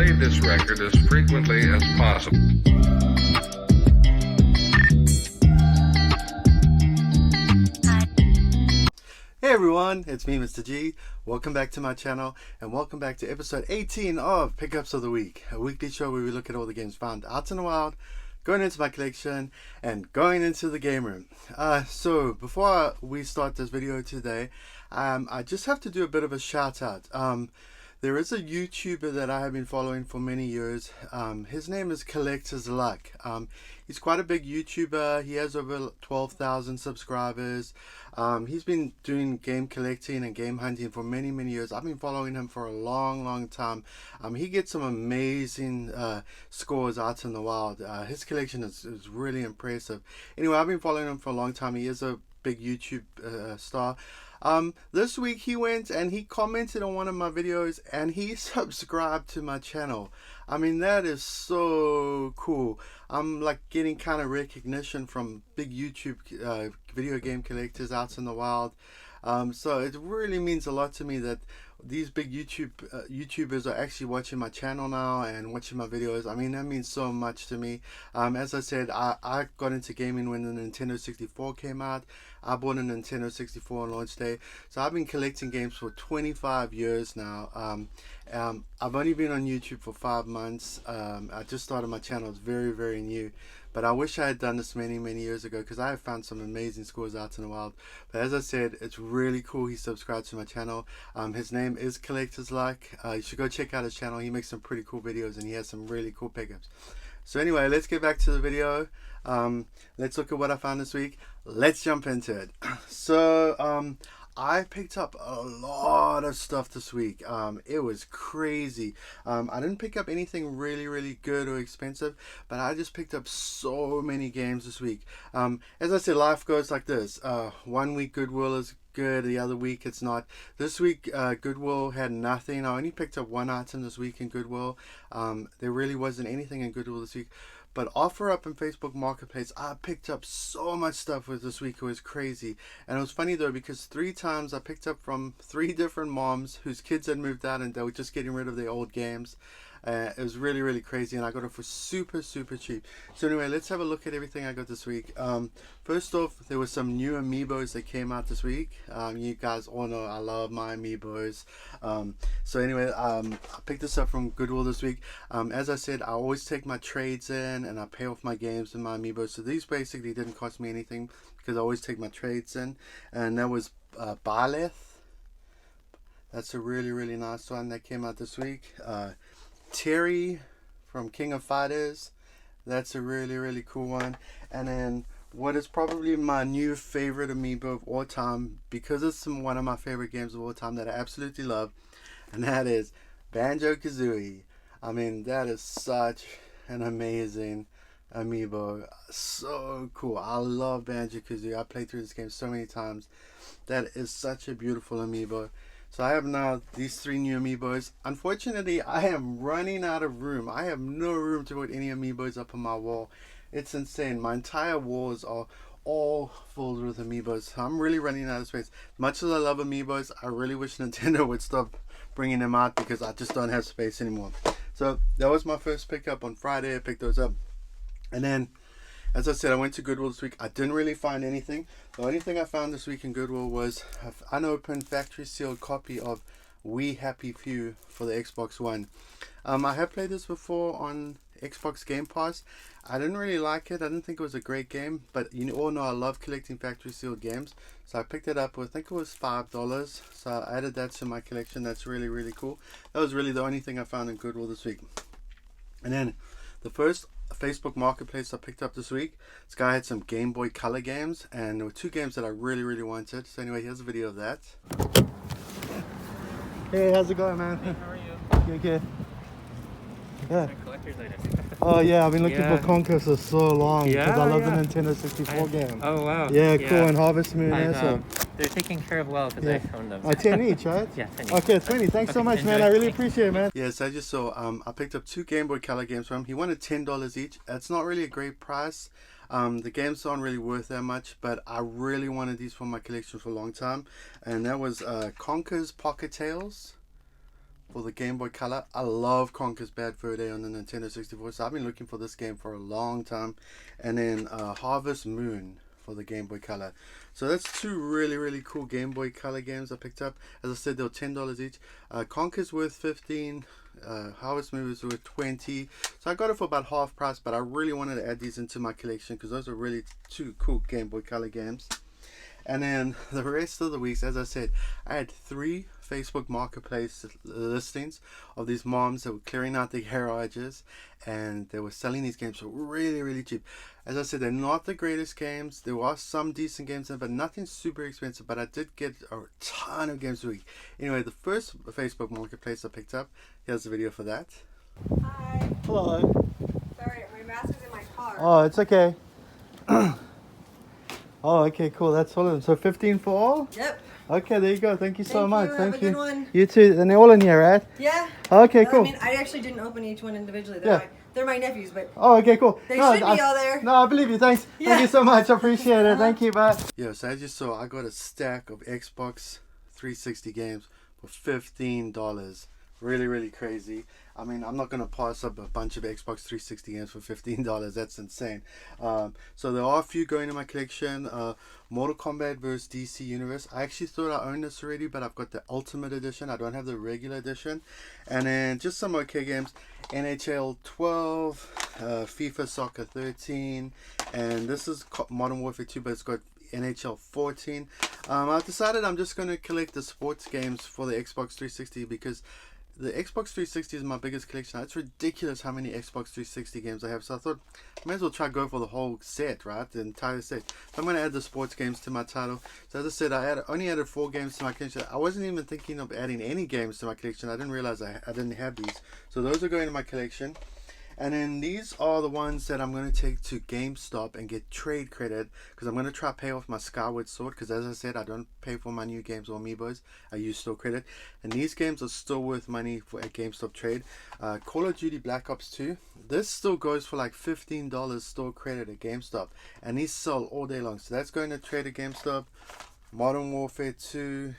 play this record as frequently as possible. Hey everyone, it's me, Mr. G. Welcome back to my channel, and welcome back to episode 18 of Pickups of the Week, a weekly show where we look at all the games found out in the wild, going into my collection, and going into the game room. So before we start this video today, I just have to do a bit of a shout out. There is a YouTuber that I have been following for many years. His name is Collector's Luck. He's quite a big YouTuber. He has over 12,000 subscribers. He's been doing game collecting and game hunting for many years. I've been following him for a long time. He gets some amazing scores out in the wild. His collection is really impressive. Anyway, I've been following him for a long time. He is a big YouTube star. This week he went and he commented on one of my videos and he subscribed to my channel. I mean, that is so cool. I'm like getting kind of recognition from big YouTube video game collectors out in the wild. So it really means a lot to me that these big YouTubers are actually watching my channel now and watching my videos. I mean, that means so much to me. As I said, I got into gaming when the Nintendo 64 came out. I bought a Nintendo 64 on launch day. So I've been collecting games for 25 years now. I've only been on YouTube for 5 months. I just started my channel. It's very new. But I wish I had done this many years ago, because I have found some amazing scores out in the wild. But as I said, it's really cool he subscribed to my channel. His name is Collector's Luck. You should go check out his channel. He makes some pretty cool videos and he has some really cool pickups. So anyway, let's get back to the video. Let's look at what I found this week. Let's jump into it. So I picked up a lot of stuff this week. It was crazy. I didn't pick up anything really good or expensive, but I just picked up so many games this week. As I said, life goes like this. 1 week Goodwill is good, the other week it's not. This week Goodwill had nothing. I only picked up one item this week in Goodwill. There really wasn't anything in Goodwill this week. But OfferUp and Facebook Marketplace, I picked up so much stuff with this week. It was crazy. And it was funny though, because 3 times I picked up from 3 different moms whose kids had moved out and they were just getting rid of their old games. It was really crazy, and I got it for super cheap. So anyway, let's have a look at everything I got this week. First off, there were some new Amiibos that came out this week. You guys all know I love my Amiibos. So anyway, I picked this up from Goodwill this week. As I said, I always take my trades in and I pay off my games and my Amiibos. So these basically didn't cost me anything because I always take my trades in. And that was Byleth. That's a really nice one that came out this week. Terry from King of Fighters, that's a really cool one. And then what is probably my new favorite Amiibo of all time, because it's one of my favorite games of all time that I absolutely love, and that is Banjo Kazooie. I mean, that is such an amazing Amiibo. So cool. I love Banjo Kazooie. I played through this game so many times. That is such a beautiful Amiibo. So I have now these 3 new Amiibos. Unfortunately, I am running out of room. I have no room to put any Amiibos up on my wall. It's insane. My entire walls are all filled with Amiibos. I'm really running out of space. Much as I love Amiibos, I really wish Nintendo would stop bringing them out, because I just don't have space anymore. So that was my first pickup on Friday. I picked those up. And then, as I said, I went to Goodwill this week. I didn't really find anything. The only thing I found this week in Goodwill was an unopened factory sealed copy of We Happy Few for the Xbox One. I have played this before on Xbox Game Pass. I didn't really like it. I didn't think it was a great game, but you all know I love collecting factory sealed games. So I picked it up with, I think it was $5. So I added that to my collection. That's really cool. That was really the only thing I found in Goodwill this week. And then the first Facebook Marketplace I picked up this week. This guy had some Game Boy Color games, and there were 2 games that I really wanted. So anyway, here's a video of that. Hey, how's it going, man? Hey, how are you? Good. Yeah. Collector's item. Oh yeah, I've been looking for Conquer for so long, because I love the Nintendo 64 game. Oh wow. Yeah, cool. And Harvest Moon. They're taken care of well, because I own them. 10 each, right? Yeah, 10 each. Okay, 20. Thanks so much, enjoy. man. I really appreciate it, man. Yes, I just saw, I picked up 2 Game Boy Color games from him. He wanted $10 each. That's not really a great price. The games aren't really worth that much, but I really wanted these for my collection for a long time. And that was Conker's Pocket Tales. for the Game Boy Color. I love Conker's Bad Fur Day on the Nintendo 64, so I've been looking for this game for a long time. And then Harvest Moon for the Game Boy Color. So that's two really cool Game Boy Color games I picked up. As I said, they were $10 each. Conker's worth $15. Harvest Moon was worth $20. So I got it for about half price, but I really wanted to add these into my collection because those are really two cool Game Boy Color games. And then the rest of the weeks, as I said, I had 3 Facebook Marketplace listings of these moms that were clearing out their garages, and they were selling these games for really cheap. As I said, they're not the greatest games. There are some decent games in, but nothing super expensive. But I did get a ton of games a week. Anyway, the first Facebook Marketplace I picked up, here's the video for that. Hi. Hello. Sorry, my mask is in my car. Oh, it's okay. Oh, okay, cool. That's all of them. So 15 for all? Yep. Okay, there you go. Thank you so much. Have Thank a you. good one. You too. And they're all in here, right? Yeah. Okay, cool. I mean, I actually didn't open each one individually. Yeah. They're my nephews, but Oh, okay, cool. they should be all there. No, I believe you. Thanks. Yeah. Thank you so much. I appreciate it. Thank you. Bye. Yeah, so as you saw, I got a stack of Xbox 360 games for $15. Really crazy. I mean, I'm not going to pass up a bunch of Xbox 360 games for $15. That's insane. So there are a few going in my collection. Mortal Kombat vs. DC Universe. I actually thought I owned this already, but I've got the Ultimate Edition. I don't have the regular edition. And then just some okay games. NHL 12, FIFA Soccer 13, and this is Modern Warfare 2, but it's got NHL 14. I've decided I'm just going to collect the sports games for the Xbox 360 because the Xbox 360 is my biggest collection. It's ridiculous how many Xbox 360 games I have. So I thought I may as well try to go for the whole set, right? The entire set. So I'm going to add the sports games to my title. So as I said, I only added 4 games to my collection. I wasn't even thinking of adding any games to my collection. I didn't realize I didn't have these. So those are going to my collection. And then these are the ones that I'm going to take to GameStop and get trade credit because I'm going to try to pay off my Skyward Sword because as I said, I don't pay for my new games or Amiibos. I use store credit. And these games are still worth money for at GameStop trade. Call of Duty Black Ops 2. This still goes for like $15 store credit at GameStop. And these sell all day long. So that's going to trade at GameStop. Modern Warfare 2.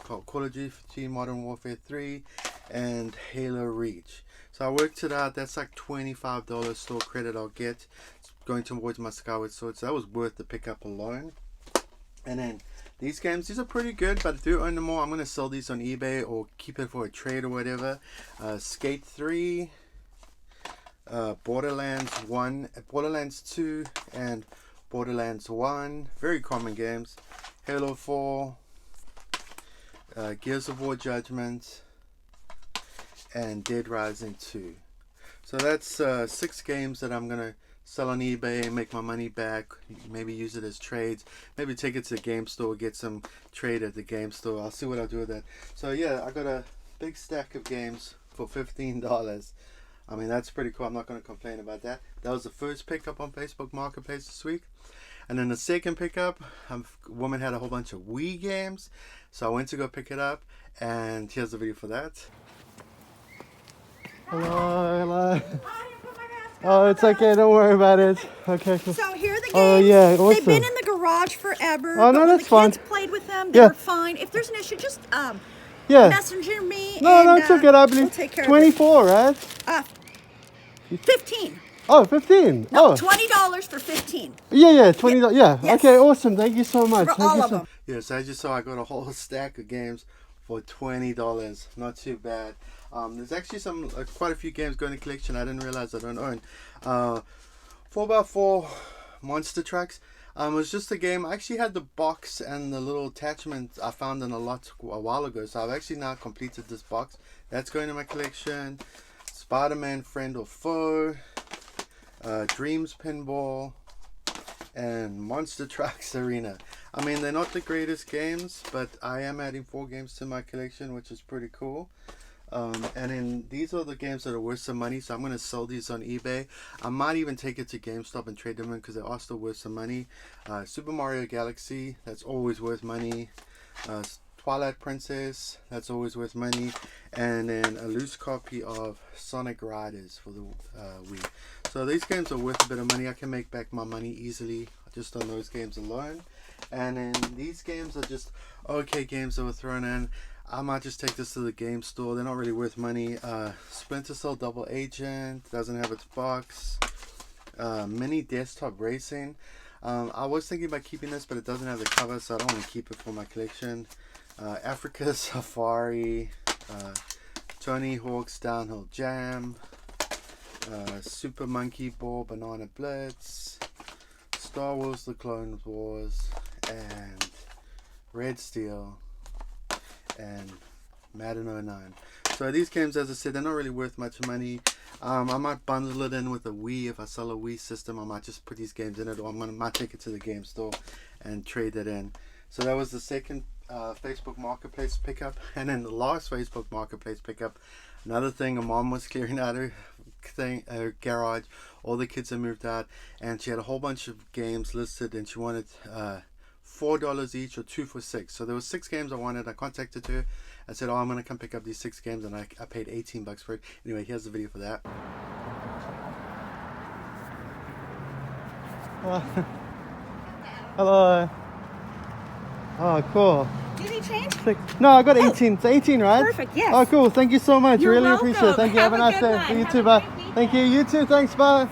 Call of Duty Modern Warfare 3. And Halo Reach. So I worked it out. That's like $25 store credit I'll get. It's going towards my Skyward Sword. So that was worth the pickup alone. And then these games, these are pretty good. But if you own them more, I'm going to sell these on eBay or keep it for a trade or whatever. Skate 3, Borderlands 1, Borderlands 2, and Borderlands 1. Very common games. Halo 4, Gears of War Judgment, and Dead Rising 2. So that's 6 games that I'm gonna sell on eBay and make my money back. Maybe use it as trades. Maybe take it to the game store, get some trade at the game store. I'll see what I'll do with that. So yeah, I got a big stack of games for $15. I mean, that's pretty cool. I'm not gonna complain about that. That was the first pickup on Facebook Marketplace this week. And then the second pickup, a woman had a whole bunch of Wii games. So I went to go pick it up, and here's the video for that. Hello. Oh, it's okay. Don't worry about it. Okay. Cool. So here are the games. Oh yeah, awesome. They've been in the garage forever. Oh no, but that's when the fine. kids played with them, they were fine. If there's an issue, just messenger me. No, it's okay. I believe we'll take care 24, of it. right? 15. Oh, 15. No, Oh, $20 for 15. yeah, $20. Yeah. Yes. Okay, awesome. Thank you so much. For all of them. Yes, as you saw, I got a whole stack of games for $20. Not too bad. There's actually quite a few games going in collection I didn't realize I don't own. 4x4 Monster Trucks. It was just a game. I actually had the box and the little attachment I found in a while ago. So I've actually now completed this box. That's going in my collection. Spider-Man Friend or Foe. Dreams Pinball. And Monster Trucks Arena. I mean, they're not the greatest games, but I am adding 4 games to my collection, which is pretty cool. And then these are the games that are worth some money, so I'm going to sell these on eBay. I might even take it to GameStop and trade them in because they are still worth some money. Super Mario Galaxy, that's always worth money. Twilight Princess, that's always worth money. And then a loose copy of Sonic Riders for the Wii. So these games are worth a bit of money. I can make back my money easily just on those games alone. And then these games are just okay games that were thrown in. I might just take this to the game store. They're not really worth money. Splinter Cell Double Agent doesn't have its box. Mini Desktop Racing. I was thinking about keeping this, but it doesn't have the cover, so I don't want to keep it for my collection. Africa Safari. Tony Hawk's Downhill Jam. Super Monkey Ball Banana Blitz. Star Wars The Clone Wars. And Red Steel. And Madden 09. So these games, as I said, they're not really worth much money. I might bundle it in with a Wii. If I sell a Wii system, I might just put these games in it, or might take it to the game store and trade it in. So that was the second Facebook Marketplace pickup. And then the last Facebook Marketplace pickup, another thing, a mom was clearing out her garage. All the kids had moved out, and she had a whole bunch of games listed, and she wanted $4 each or 2 for $6. So there was 6 games I wanted. I contacted her. I said, I'm going to come pick up these 6 games, and I paid $18 for it. Anyway, here's the video for that. Hello. Oh, cool. Did he change? No, I got 18. It's 18, right? Perfect, yes. Oh, cool. Thank you so much. You're really welcome. appreciate it. Thank you. Have a nice day. good You one. too. Have a Bye. great Thank you. You too. Thanks. Bye.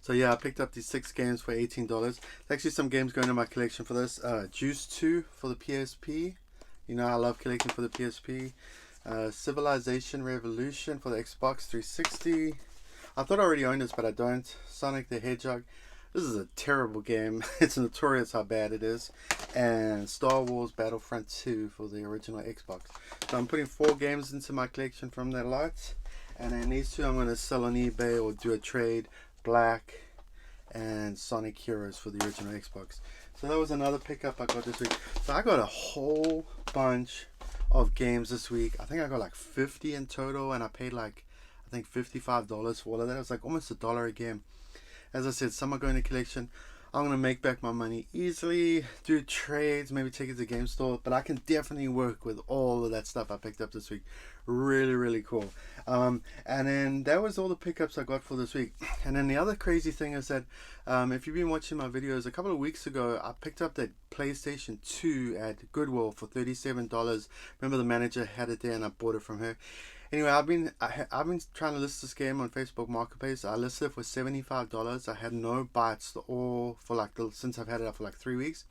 So yeah, I picked up these 6 games for $18. There's actually some games going in my collection for this. Juice 2 for the PSP. You know, I love collecting for the PSP. Civilization Revolution for the Xbox 360. I thought I already owned this, but I don't. Sonic the Hedgehog. This is a terrible game. It's notorious how bad it is. And Star Wars Battlefront 2 for the original Xbox. So I'm putting 4 games into my collection from that lot. And then these 2 I'm going to sell on eBay or do a trade. Black and Sonic Heroes for the original Xbox. So that was another pickup I got this week. So I got a whole bunch of games this week. I think I got like 50 in total, and I paid like, I think $55 for all of that. It was like almost $1 a game. As I said, some are going to collection. I'm going to make back my money easily, do trades, maybe take it to the game store, but I can definitely work with all of that stuff I picked up this week. Really, really cool. And then that was all the pickups I got for this week. And then the other crazy thing is that if you've been watching my videos, a couple of weeks ago, I picked up that PlayStation 2 at Goodwill for $37. Remember, the manager had it there and I bought it from her. Anyway, I've been trying to list this game on Facebook Marketplace. I listed it for $75. I had no bites all for like since I've had it up for like 3 weeks.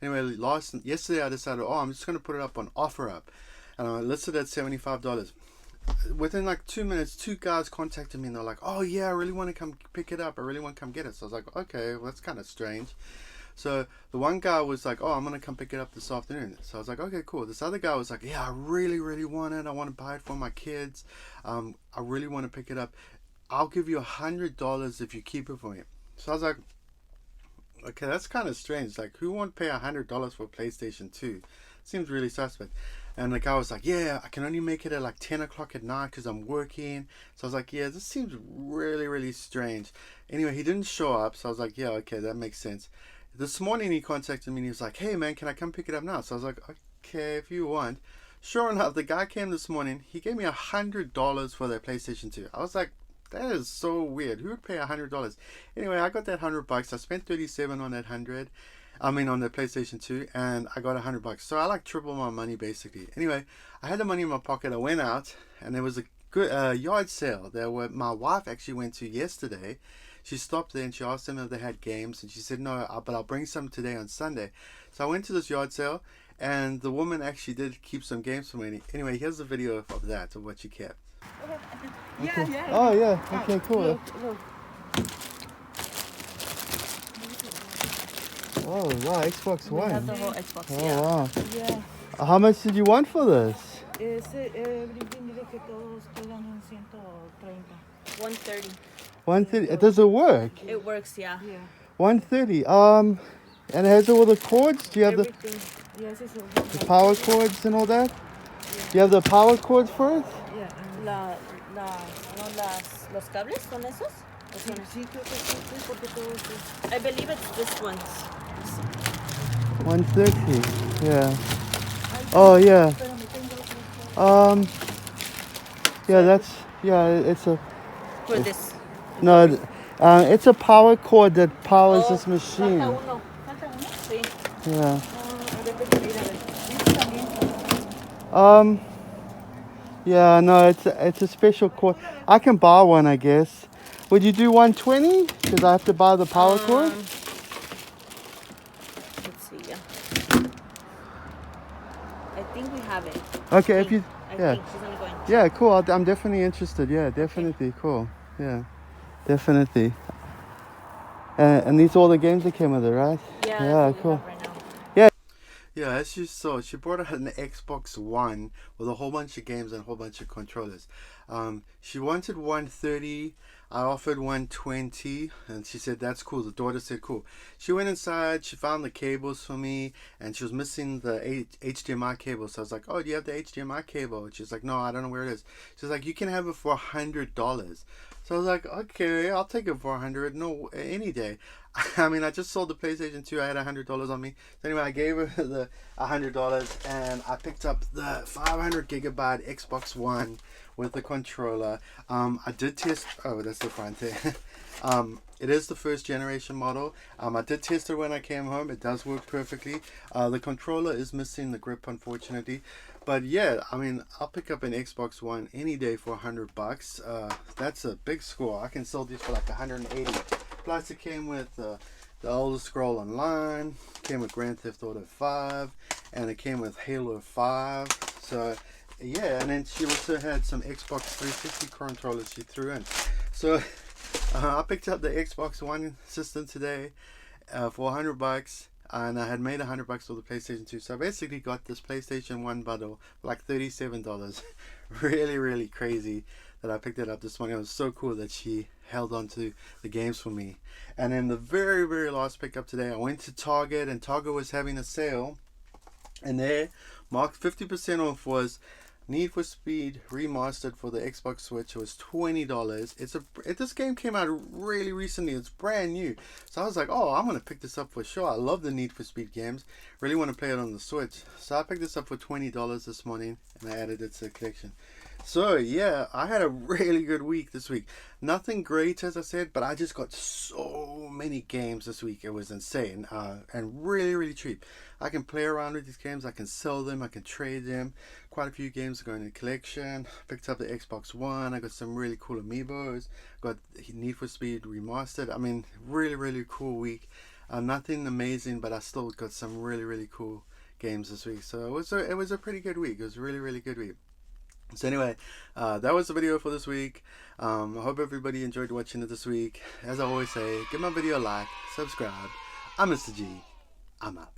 Anyway, yesterday I decided, I'm just going to put it up on OfferUp, and I listed it at $75. Within like 2 minutes, 2 guys contacted me and they're like, "Oh yeah, I really want to come pick it up. I really want to come get it." So I was like, "Okay, well that's kind of strange." So the one guy was like, "Oh, I'm going to come pick it up this afternoon." So I was like, "Okay, cool." This other guy was like, "Yeah, I really, really want it. I want to buy it for my kids. I really want to pick it up. I'll give you $100 if you keep it for me." So I was like, okay, that's kind of strange. Like, who won't pay $100 for a PlayStation 2? Seems really suspect. And the guy was like, "Yeah, I can only make it at like 10 o'clock at night because I'm working." So I was like, "Yeah, this seems really, really strange." Anyway, he didn't show up. So I was like, "Yeah, okay, that makes sense." This morning he contacted me and he was like, "Hey man, can I come pick it up now?" So I was like, "Okay, if you want." Sure enough, the guy came this morning. He gave me $100 for that PlayStation 2. I was like, that is so weird. Who would pay $100? Anyway, I got that $100. I spent $37 on that on the PlayStation 2, and I got $100. So I like triple my money basically. Anyway, I had the money in my pocket. I went out, and there was a good yard sale there where my wife actually went to yesterday. She stopped there and she asked them if they had games, and she said no, but I'll bring some today on Sunday. So I went to this yard sale, and the woman actually did keep some games for me. Anyway, here's the video of that, of what she kept. Yeah, yeah. Oh yeah, okay, cool. Oh wow, Xbox One. That's the whole Xbox. Oh Yeah. wow. Yeah. How much did you want for this? Everything dice que todos quedan en 130. 130. 130. Does it work? It works, yeah. Yeah. 130. And it has all the cords? Do you have Everything. Yes, it's all. the power cords and all that? Do you have the power cords for it? Yeah. Los cables son esos? Sí, creo que sí, porque todos es. I believe it's this one. 130. Yeah. Oh yeah. Yeah, it's a. For this. No, it's a power cord that powers this machine. Falta uno. Sí. Yeah. Debe de ir a ver. Yeah, no, it's a special cord. I can buy one, I guess. Would you do 120? Because I have to buy the power cord. Let's see. Yeah. I think we have it. Okay, I if you, think yeah, she's gonna go and check. yeah, cool. I'm definitely interested. Yeah, definitely, cool. Yeah, definitely. And these are all the games that came with it, right? Yeah, Yeah, that's what cool. we have right now. Yeah, as you saw, she brought out an Xbox One with a whole bunch of games and a whole bunch of controllers. She wanted 130. I offered 120, and she said that's cool. The daughter said cool. She went inside. She found the cables for me, and she was missing the HDMI cable. So I was like, "Oh, do you have the HDMI cable?" And she's like, "No, I don't know where it is." She's like, "You can have it for $100." So I was like, "Okay, I'll take it for $100. No, any day." I mean, I just sold the PlayStation 2. I had $100 on me. So anyway, I gave her the $100, and I picked up the 500 gigabyte Xbox One with the controller. I did test. Oh, that's the front there. It is the first generation model. I did test it when I came home. It does work perfectly. The controller is missing the grip, unfortunately. But yeah, I mean, I'll pick up an Xbox One any day for $100. That's a big score. I can sell these for like 180. Plus, it came with the Elder Scroll Online, came with Grand Theft Auto 5, and it came with Halo 5. So yeah, and then she also had some Xbox 360 controllers she threw in. So I picked up the Xbox One system today for $100, and I had made $100 for the PlayStation 2. So I basically got this PlayStation 1 bundle for like $37. Really crazy that I picked it up this morning. It was so cool that she held on to the games for me. And then the very last pickup today, I went to Target, and Target was having a sale, and there marked 50% off was Need for Speed Remastered for the Xbox Switch. It was $20. This game came out really recently. It's brand new. So I was like, oh, I'm gonna pick this up for sure. I love the Need for Speed games. Really want to play it on the Switch. So I picked this up for $20 this morning, and I added it to the collection. So yeah, I had a really good week this week. Nothing great, as I said, but I just got so many games this week. It was insane, and really cheap. I can play around with these games. I can sell them. I can trade them. Quite a few games are going in the collection. Picked up the Xbox One. I got some really cool Amiibos. Got Need for Speed Remastered. I mean, really cool week. Nothing amazing, but I still got some really cool games this week. So it was a pretty good week. It was a really good week. So anyway, that was the video for this week. I hope everybody enjoyed watching it this week. As I always say, give my video a like, subscribe. I'm Mr. G. I'm out.